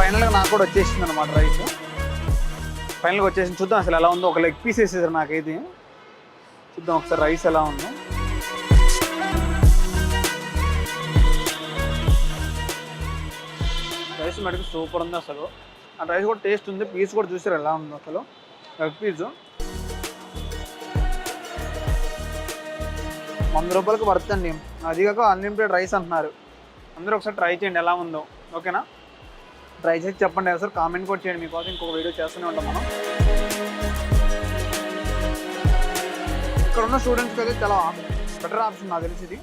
ఫైనల్గా నాకు కూడా వచ్చేసింది అనమాట రైస్. ఫైనల్గా వచ్చేసింది. చూద్దాం అసలు ఎలా ఉందో. ఒక లెగ్ పీస్ వేసేసారు నాకైతే. చూద్దాం ఒకసారి రైస్ ఎలా ఉందో. రైస్ మటుకు సూపర్ ఉంది అసలు. ఆ రైస్ కూడా టేస్ట్ ఉంది. పీస్ కూడా చూసారు ఎలా ఉందో అసలు. లెగ్ పీస్ 100 రూపాయలకు పడుతుందండి. అది కాక అన్లిమిటెడ్ రైస్ అంటున్నారు. అందరూ ఒకసారి ట్రై చేయండి ఎలా ఉందో. ఓకేనా? ట్రై చేసి చెప్పండి. ఒకసారి కామెంట్ కూడా చేయండి. మీకోసం ఇంకొక వీడియో చేస్తూనే ఉంటాం మనం. ఇక్కడ ఉన్న స్టూడెంట్స్కి అయితే చాలా బెటర్ ఆప్షన్ నాకు తెలిసి ఇది.